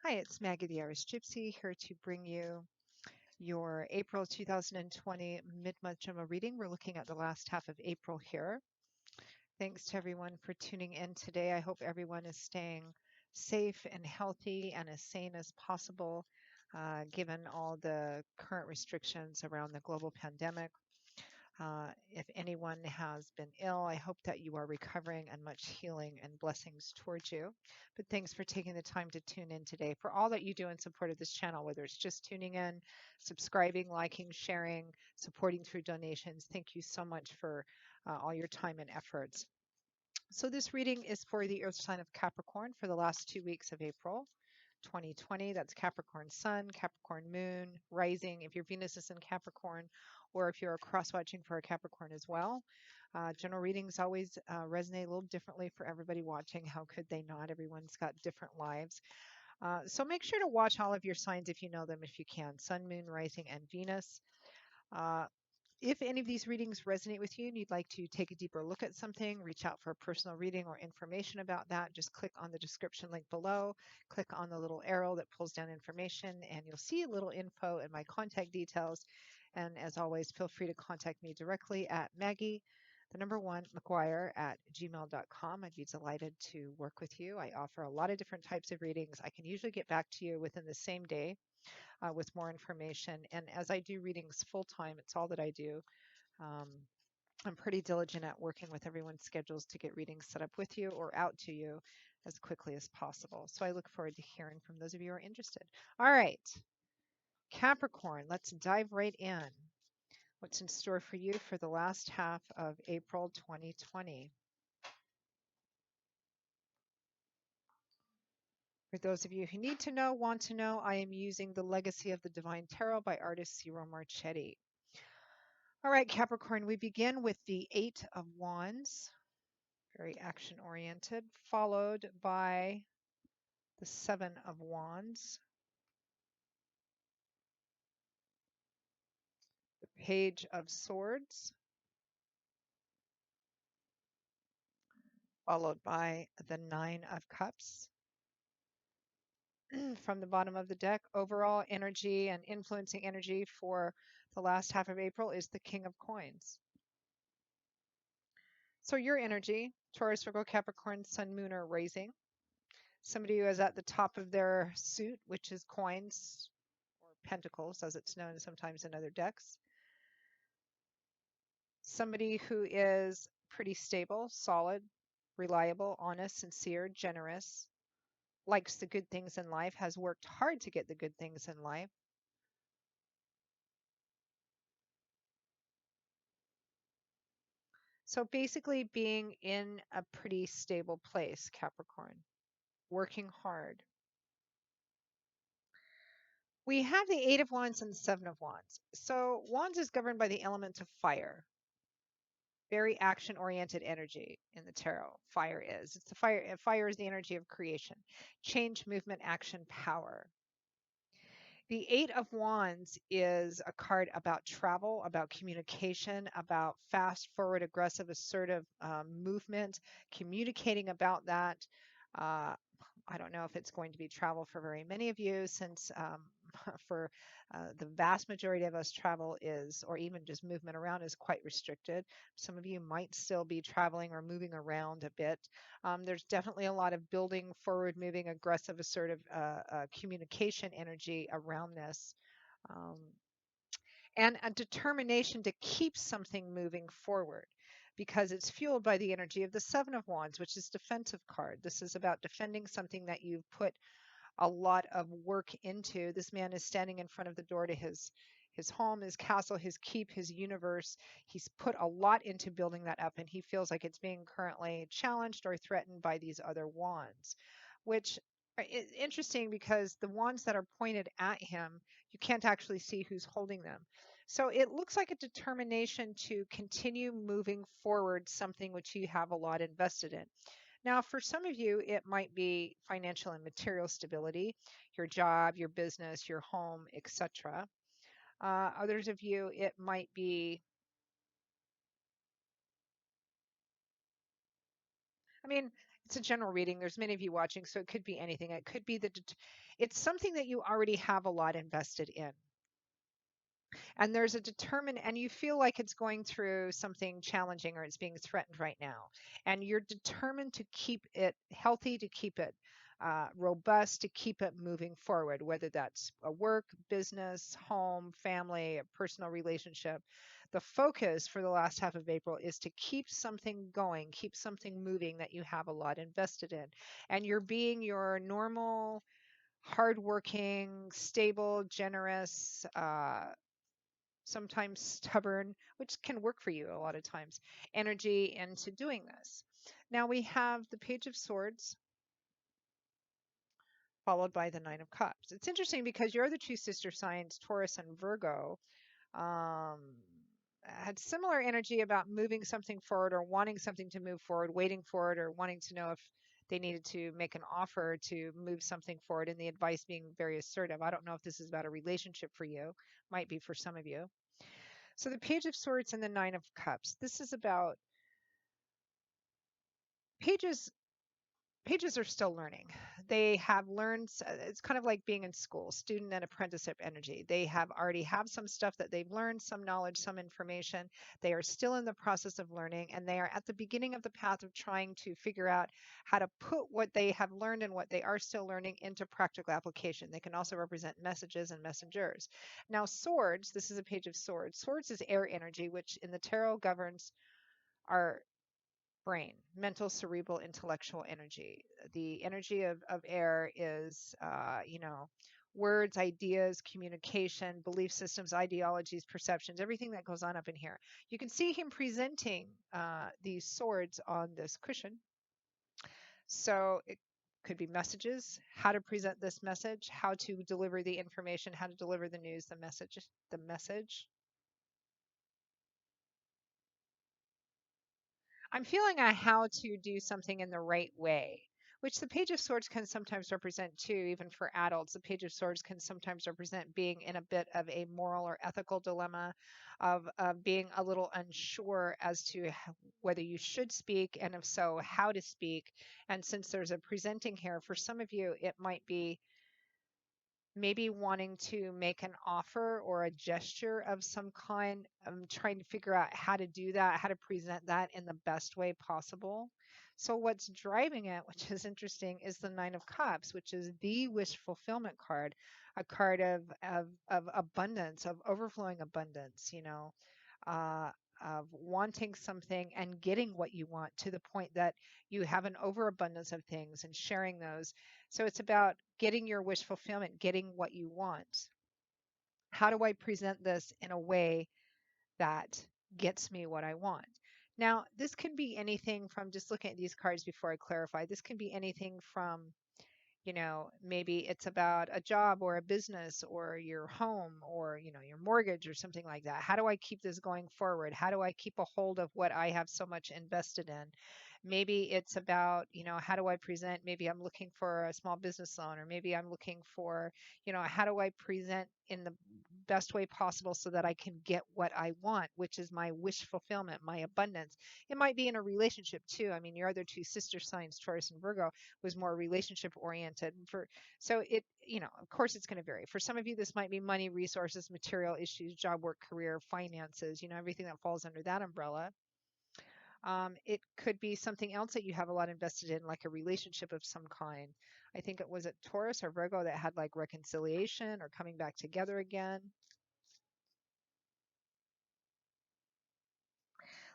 Hi, it's Maggie the Irish Gypsy here to bring you your April 2020 mid-month general reading. We're looking at the last half of April here. Thanks to everyone for tuning in today. I hope everyone is staying safe and healthy and as sane as possible, given all the current restrictions around the global pandemic. If anyone has been ill, I hope that you are recovering and much healing and blessings towards you. But thanks for taking the time to tune in today. For all that you do in support of this channel, whether it's just tuning in, subscribing, liking, sharing, supporting through donations, thank you so much for all your time and efforts. So this reading is for the Earth sign of Capricorn for the last 2 weeks of April 2020. That's Capricorn Sun, Capricorn Moon, Rising, if your Venus is in Capricorn, or if you're cross-watching for a Capricorn as well. General readings always resonate a little differently for everybody watching. How could they not? Everyone's got different lives. So make sure to watch all of your signs if you know them, if you can. Sun, Moon, Rising, and Venus. Uh, if any of these readings resonate with you and you'd like to take a deeper look at something, reach out for a personal reading or information about that, just click on the description link below, click on the little arrow that pulls down information, and you'll see a little info and my contact details. And as always, feel free to contact me directly at Maggie, the number one, McGuire at gmail.com. I'd be delighted to work with you. I offer a lot of different types of readings. I can usually get back to you within the same day with more information. And as I do readings full time, it's all that I do. Um, I'm pretty diligent at working with everyone's schedules to get readings set up with you or out to you as quickly as possible. So I look forward to hearing from those of you who are interested. All right, Capricorn, let's dive right in. What's in store for you for the last half of April 2020? For those of you who need to know, want to know, I am using the Legacy of the Divine Tarot by artist Ciro Marchetti. All right, Capricorn, we begin with the Eight of Wands, very action-oriented, followed by the Seven of Wands, the Page of Swords, followed by the Nine of Cups. From the bottom of the deck, overall energy and influencing energy for the last half of April is the King of Coins. So your energy, Taurus, Virgo, Capricorn, Sun, Moon, or Rising. Somebody who is at the top of their suit, which is coins or pentacles, as it's known sometimes in other decks. Somebody who is pretty stable, solid, reliable, honest, sincere, generous, likes the good things in life, has worked hard to get the good things in life. So basically being in a pretty stable place, Capricorn, working hard. We have the Eight of Wands and the Seven of Wands. So Wands is governed by the element of fire. Very action-oriented energy in the tarot. Fire is. It's the fire. Fire is the energy of creation, change, movement, action, power. The Eight of Wands is a card about travel, about communication, about fast, forward, aggressive, assertive movement, communicating about that. Uh, I don't know if it's going to be travel for very many of you, since for the vast majority of us, travel is, or even just movement around, is quite restricted. Some of you might still be traveling or moving around a bit. There's definitely a lot of building, forward moving, aggressive, assertive communication energy around this. Um, and a determination to keep something moving forward, because it's fueled by the energy of the Seven of Wands, which is defensive card. This is about defending something that you've put a lot of work into. This man is standing in front of the door to his home, his castle, his keep, his universe. He's put a lot into building that up, and he feels like it's being currently challenged or threatened by these other wands, which is interesting because the wands that are pointed at him, you can't actually see who's holding them. So it looks like a determination to continue moving forward something which you have a lot invested in. Now, for some of you, it might be financial and material stability, your job, your business, your home, etc. Others of you, it might be, I mean, it's a general reading. There's many of you watching, so it could be anything. It could be that it's something that you already have a lot invested in. And there's a determined, and you feel like it's going through something challenging or it's being threatened right now. And you're determined to keep it healthy, to keep it robust, to keep it moving forward, whether that's a work, business, home, family, a personal relationship. The focus for the last half of April is to keep something going, keep something moving that you have a lot invested in. And you're being your normal, hardworking, stable, generous, sometimes stubborn, which can work for you a lot of times, energy into doing this. Now we have the Page of Swords followed by the Nine of Cups. It's interesting because your other two sister signs, Taurus and Virgo, um, had similar energy about moving something forward or wanting something to move forward, waiting for it, or wanting to know if they needed to make an offer to move something forward, and the advice being very assertive. I don't know if this is about a relationship for you, might be for some of you. So the Page of Swords and the Nine of Cups. This is about pages. Pages are still learning. They have learned. It's kind of like being in school, student and apprenticeship energy. They have already have some stuff that they've learned, some knowledge, some information. They are still in the process of learning, and they are at the beginning of the path of trying to figure out how to put what they have learned and what they are still learning into practical application. They can also represent messages and messengers. Now, swords. This is a Page of Swords. Swords is air energy, which in the tarot governs our brain, mental, cerebral, intellectual energy. The energy of air is, words, ideas, communication, belief systems, ideologies, perceptions, everything that goes on up in here. You can see him presenting these swords on this cushion. So it could be messages, how to present this message, how to deliver the information, how to deliver the news, the message. I'm feeling a how to do something in the right way, which the Page of Swords can sometimes represent too, even for adults. The Page of Swords can sometimes represent being in a bit of a moral or ethical dilemma, of being a little unsure as to whether you should speak, and if so, how to speak. And since there's a presenting here, for some of you, it might be maybe wanting to make an offer or a gesture of some kind. I'm trying to figure out how to do that, how to present that in the best way possible. So what's driving it, which is interesting, is the Nine of Cups, which is the wish fulfillment card, a card of abundance, of overflowing abundance, uh, of wanting something and getting what you want to the point that you have an overabundance of things and sharing those. So it's about getting your wish fulfillment, getting what you want. How do I present this in a way that gets me what I want? Now, this can be anything from, just looking at these cards before I clarify, this can be anything from, maybe it's about a job or a business or your home or, your mortgage or something like that. How do I keep this going forward? How do I keep a hold of what I have so much invested in? Maybe it's about, how do I present? Maybe I'm looking for a small business loan, or maybe I'm looking for, how do I present in the best way possible so that I can get what I want, which is my wish fulfillment, my abundance. It might be in a relationship too. I mean, your other two sister signs, Taurus and Virgo, was more relationship oriented. So it, of course it's going to vary. For some of you, this might be money, resources, material issues, job, work, career, finances, everything that falls under that umbrella. It could be something else that you have a lot invested in, like a relationship of some kind. I think it was at Taurus or Virgo that had like reconciliation or coming back together again.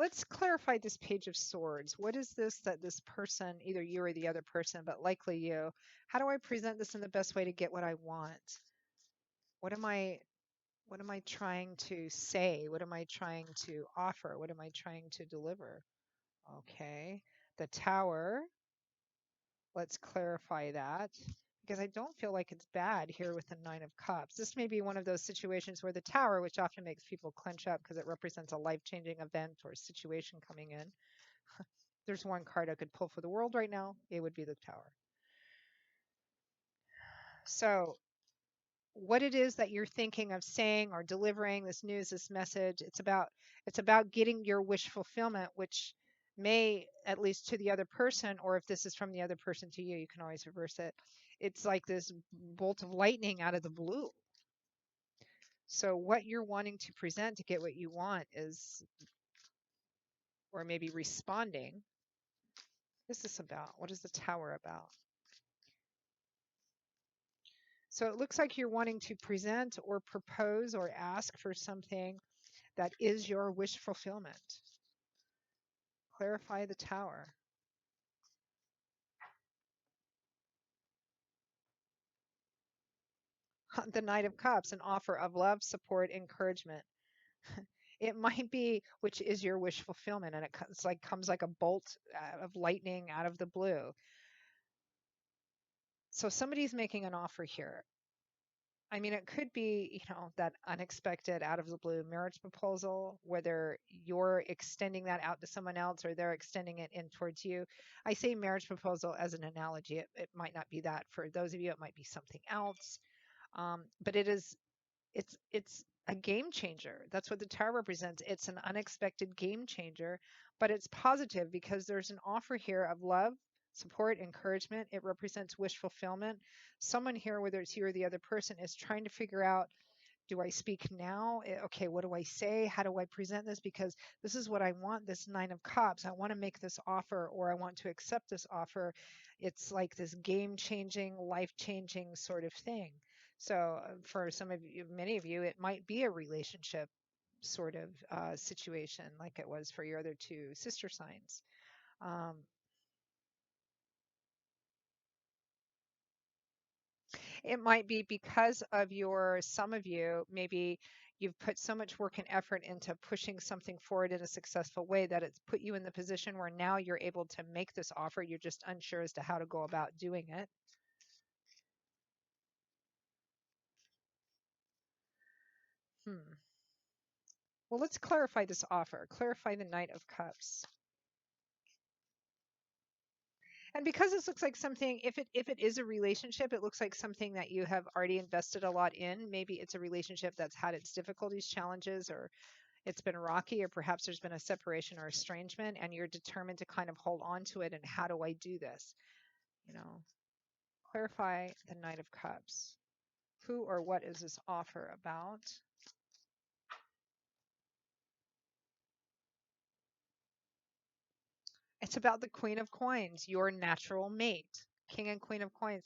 Let's clarify this Page of Swords. What is this that this person, either you or the other person, but likely you, how do I present this in the best way to get what I want? What am I trying to say? What am I trying to offer? What am I trying to deliver? Okay. The Tower. Let's clarify that, because I don't feel like it's bad here with the Nine of Cups. This may be one of those situations where the Tower, which often makes people clench up because it represents a life-changing event or situation coming in. There's one card I could pull for the world right now, it would be the Tower. So what it is that you're thinking of saying or delivering, this news, this message, it's about getting your wish fulfillment, which may, at least to the other person, or if this is from the other person to you, you can always reverse it. It's like this bolt of lightning out of the blue. So what you're wanting to present to get what you want is, or maybe responding. What is this about? What is the Tower about? So it looks like you're wanting to present or propose or ask for something that is your wish fulfillment. Clarify the Tower. The Knight of Cups, an offer of love, support, encouragement. It might be which is your wish fulfillment, and it's like comes like a bolt of lightning out of the blue. So somebody's making an offer here. I mean, it could be, that unexpected out of the blue marriage proposal, whether you're extending that out to someone else or they're extending it in towards you. I say marriage proposal as an analogy. It might not be that for those of you, it might be something else. But it's a game changer. That's what the tower represents. It's an unexpected game changer, but it's positive because there's an offer here of love, support, encouragement. It represents wish fulfillment. Someone here, whether it's you or the other person, is trying to figure out, do I speak now? Okay, what do I say? How do I present this? Because this is what I want, this Nine of Cups. I want to make this offer, or I want to accept this offer. It's like this game changing, life changing sort of thing. So for some of you, many of you, it might be a relationship sort of situation like it was for your other two sister signs. Um, It might be because of some of you, maybe you've put so much work and effort into pushing something forward in a successful way that it's put you in the position where now you're able to make this offer. You're just unsure as to how to go about doing it. Hmm. Well, let's clarify this offer. Clarify the Knight of Cups. And because this looks like something, if it is a relationship, it looks like something that you have already invested a lot in. Maybe it's a relationship that's had its difficulties, challenges, or it's been rocky, or perhaps there's been a separation or estrangement, and you're determined to kind of hold on to it. And how do I do this? You know, clarify the Knight of Cups. Who or what is this offer about? It's about the Queen of Coins, your natural mate. King and Queen of Coins.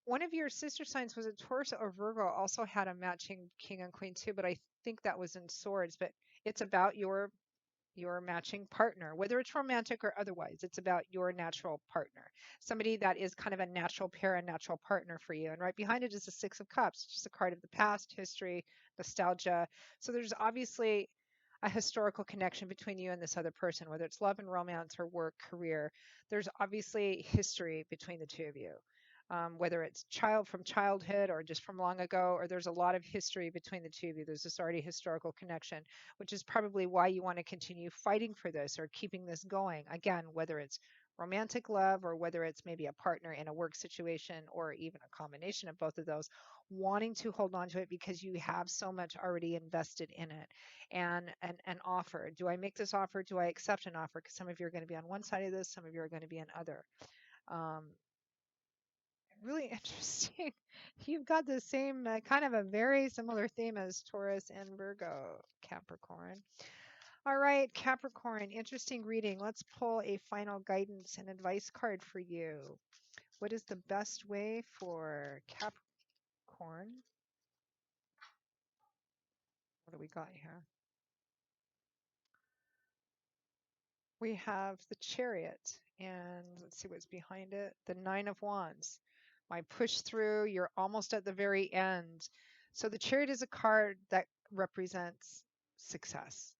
One of your sister signs was a Taurus or Virgo, also had a matching King and Queen too, but I think that was in Swords. But it's about your matching partner, whether it's romantic or otherwise. It's about your natural partner, somebody that is kind of a natural pair, a natural partner for you. And right behind it is the Six of Cups, just a card of the past, history, nostalgia. So there's obviously a historical connection between you and this other person, whether it's love and romance or work, career. There's obviously history between the two of you. Whether it's from childhood or just from long ago, or there's a lot of history between the two of you. There's this already historical connection, which is probably why you want to continue fighting for this or keeping this going. Again, whether it's romantic love or whether it's maybe a partner in a work situation or even a combination of both of those, wanting to hold on to it because you have so much already invested in it. And an offer. Do I make this offer? Do I accept an offer? Because some of you are going to be on one side of this, some of you are going to be on other. Um, Really interesting. You've got the same kind of a very similar theme as Taurus and Virgo, Capricorn. All right, Capricorn, interesting reading. Let's pull a final guidance and advice card for you. What is the best way for Capricorn? What do we got here? We have the Chariot, and let's see what's behind it. The Nine of Wands. My push through, you're almost at the very end. So the Chariot is a card that represents success.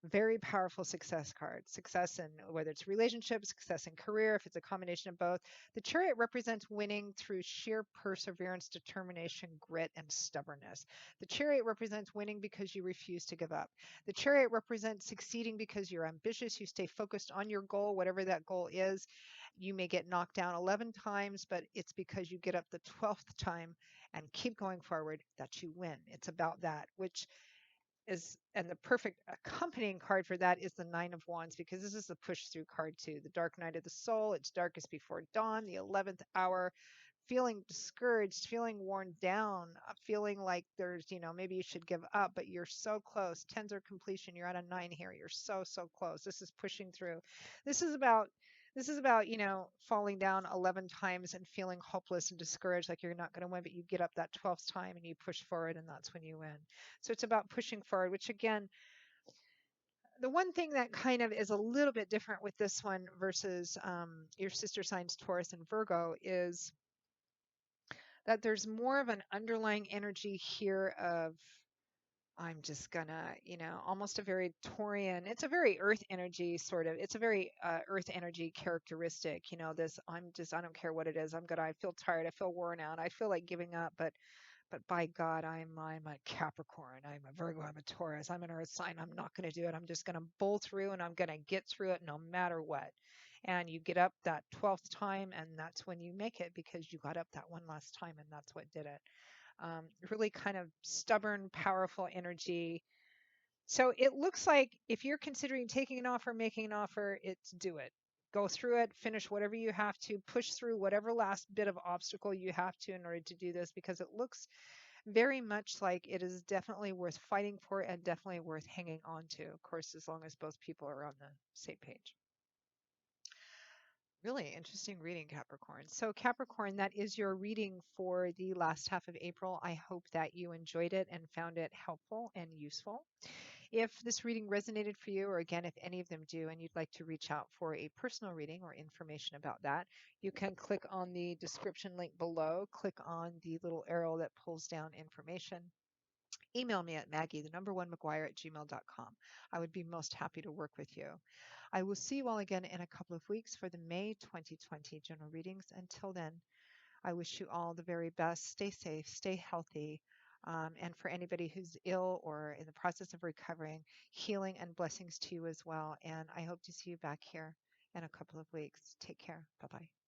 Very powerful success card. Success in whether it's relationships, success in career, if it's a combination of both. The Chariot represents winning through sheer perseverance, determination, grit, and stubbornness. The Chariot represents winning because you refuse to give up. The Chariot represents succeeding because you're ambitious, you stay focused on your goal, whatever that goal is. You may get knocked down 11 times, but it's because you get up the 12th time and keep going forward that you win. It's about that, which and the perfect accompanying card for that is the Nine of Wands, because this is the push through card too. The dark night of the soul, it's darkest before dawn, the 11th hour, feeling discouraged, feeling worn down, feeling like there's, maybe you should give up, but you're so close. Tens are completion. You're at a nine here. You're so, so close. This is pushing through. This is about falling down 11 times and feeling hopeless and discouraged, like you're not going to win, but you get up that 12th time and you push forward, and that's when you win. So it's about pushing forward, which again, the one thing that kind of is a little bit different with this one versus your sister signs Taurus and Virgo is that there's more of an underlying energy here of I'm just gonna, almost a very Taurian. It's a very earth energy sort of. It's a very earth energy characteristic. This I don't care what it is. I feel tired. I feel worn out. I feel like giving up. But by God, I'm a Capricorn. I'm a Virgo. I'm a Taurus. I'm an earth sign. I'm not going to do it. I'm just going to bull through and I'm going to get through it no matter what. And you get up that 12th time, and that's when you make it, because you got up that one last time, and that's what did it. Really kind of stubborn, powerful energy. So it looks like if you're considering taking an offer, making an offer, it's do it. Go through it, finish whatever you have to, push through whatever last bit of obstacle you have to in order to do this, because it looks very much like it is definitely worth fighting for and definitely worth hanging on to. Of course, as long as both people are on the same page. Really interesting reading, Capricorn. So, Capricorn, that is your reading for the last half of April. I hope that you enjoyed it and found it helpful and useful. If this reading resonated for you, or again, if any of them do, and you'd like to reach out for a personal reading or information about that, you can click on the description link below, click on the little arrow that pulls down information. Email me at Maggie, the number one McGuire at gmail.com. I would be most happy to work with you. I will see you all again in a couple of weeks for the May 2020 general readings. Until then, I wish you all the very best. Stay safe, stay healthy. And for anybody who's ill or in the process of recovering, healing and blessings to you as well. And I hope to see you back here in a couple of weeks. Take care. Bye bye.